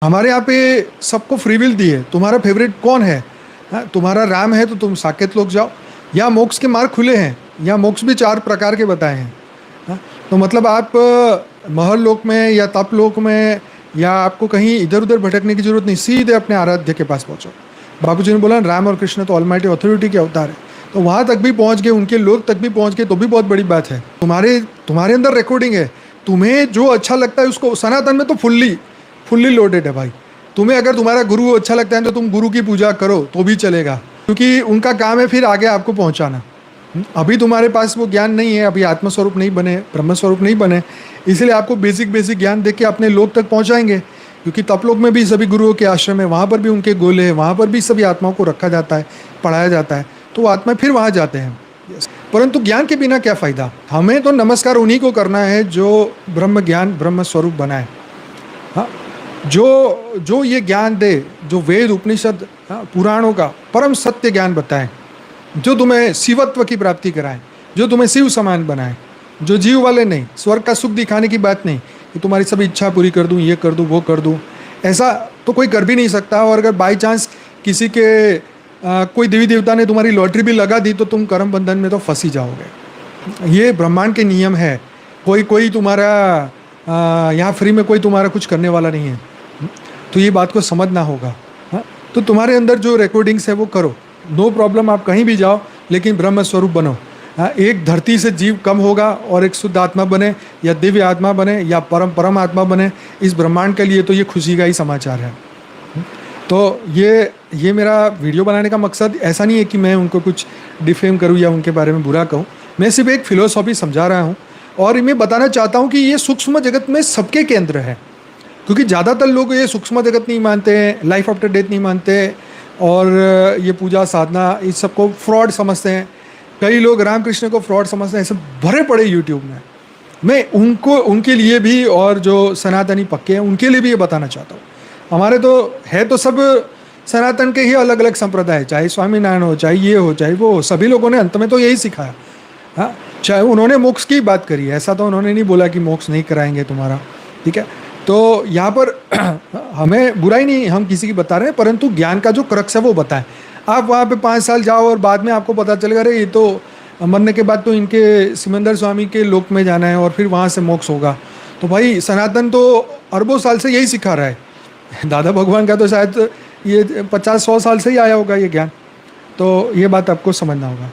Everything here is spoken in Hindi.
हमारे यहाँ पे सबको फ्री विल दी है। तुम्हारा फेवरेट कौन है? हाँ, तुम्हारा राम है तो तुम साकेत लोक जाओ, या मोक्ष के मार्ग खुले हैं, या मोक्ष भी 4 प्रकार के बताए हैं। हाँ, तो मतलब आप महल लोक में या तप लोक में या आपको कहीं इधर उधर भटकने की जरूरत नहीं, सीधे अपने आराध्य के पास पहुँचो। बाबूजी ने बोला राम और कृष्ण तो ऑलमाइटी अथॉरिटी के अवतार है, तो वहाँ तक भी पहुँच गए, उनके लोग तक भी पहुँच गए तो भी बहुत बड़ी बात है। तुम्हारे अंदर रिकॉर्डिंग है, तुम्हें जो अच्छा लगता है उसको, सनातन में तो फुल्ली लोडेड है भाई। तुम्हें अगर तुम्हारा गुरु अच्छा लगता है तो तुम गुरु की पूजा करो तो भी चलेगा, क्योंकि उनका काम है फिर आगे आपको पहुंचाना। अभी तुम्हारे पास वो ज्ञान नहीं है, अभी आत्मस्वरूप नहीं बने, ब्रह्मस्वरूप नहीं बने, इसलिए आपको बेसिक ज्ञान दे के अपने लोक तक पहुंचाएंगे। क्योंकि तपलोक में भी सभी गुरुओं के आश्रम है, वहाँ पर भी उनके गोले हैं, वहाँ पर भी सभी आत्माओं को रखा जाता है, पढ़ाया जाता है, तो वो आत्मा फिर वहाँ जाते हैं। परंतु ज्ञान के बिना क्या फ़ायदा? हमें तो नमस्कार उन्हीं को करना है जो ब्रह्म ज्ञान ब्रह्म स्वरूप बनाए। हाँ, जो ये ज्ञान दे, जो वेद उपनिषद पुराणों का परम सत्य ज्ञान बताए, जो तुम्हें शिवत्व की प्राप्ति कराए, जो तुम्हें शिव समान बनाए, जो जीव वाले नहीं, स्वर्ग का सुख दिखाने की बात नहीं कि तुम्हारी सभी इच्छा पूरी कर दूं, ये कर दूं, वो कर दूं, ऐसा तो कोई कर भी नहीं सकता। और अगर बाई चांस किसी के कोई देवी देवता ने तुम्हारी लॉटरी भी लगा दी तो तुम कर्म बंधन में तो फंस ही जाओगे। ये ब्रह्मांड के नियम है, कोई तुम्हारा यहाँ फ्री में कोई तुम्हारा कुछ करने वाला नहीं है। तो ये बात को समझना होगा। हाँ, तो तुम्हारे अंदर जो रिकॉर्डिंग्स है वो करो, नो प्रॉब्लम, आप कहीं भी जाओ, लेकिन ब्रह्म स्वरूप बनो। हाँ, एक धरती से जीव कम होगा और एक शुद्ध आत्मा बने, या दिव्य आत्मा बने, या परम आत्मा बने, इस ब्रह्मांड के लिए तो ये खुशी का ही समाचार है। तो ये मेरा वीडियो बनाने का मकसद ऐसा नहीं है कि मैं उनको कुछ डिफेम करूँ या उनके बारे में बुरा कहूँ। मैं सिर्फ एक फ़िलोसॉफ़ी समझा रहा हूँ और मैं बताना चाहता हूँ कि ये सूक्ष्म जगत में सबके केंद्र है। क्योंकि ज़्यादातर लोग ये सूक्ष्म जगत नहीं मानते हैं, लाइफ आफ्टर डेथ नहीं मानते, और ये पूजा साधना इस सबको फ्रॉड समझते हैं। कई लोग रामकृष्ण को फ्रॉड समझते हैं, ऐसे भरे पड़े यूट्यूब में। मैं उनके लिए भी, और जो सनातनी पक्के हैं उनके लिए भी ये बताना चाहता हूँ। हमारे तो है तो सब सनातन के ही अलग अलग संप्रदाय, चाहे स्वामीनारायण हो, चाहे ये हो, चाहे वो हो, सभी लोगों ने अंत में तो यही सिखाया। हाँ, चाहे उन्होंने मोक्ष की बात करी, ऐसा तो उन्होंने नहीं बोला कि मोक्ष नहीं कराएंगे तुम्हारा, ठीक है। तो यहाँ पर हमें बुराई नहीं हम किसी की बता रहे हैं, परंतु ज्ञान का जो क्रक्स है वो बताएं। आप वहाँ पे 5 साल जाओ और बाद में आपको पता चलेगा अरे ये तो मरने के बाद तो इनके सिमंदर स्वामी के लोक में जाना है और फिर वहाँ से मोक्ष होगा। तो भाई सनातन तो अरबों साल से यही सिखा रहा है। दादा भगवान का तो शायद ये 50-100 साल से ही आया होगा ये ज्ञान। तो ये बात आपको समझना होगा।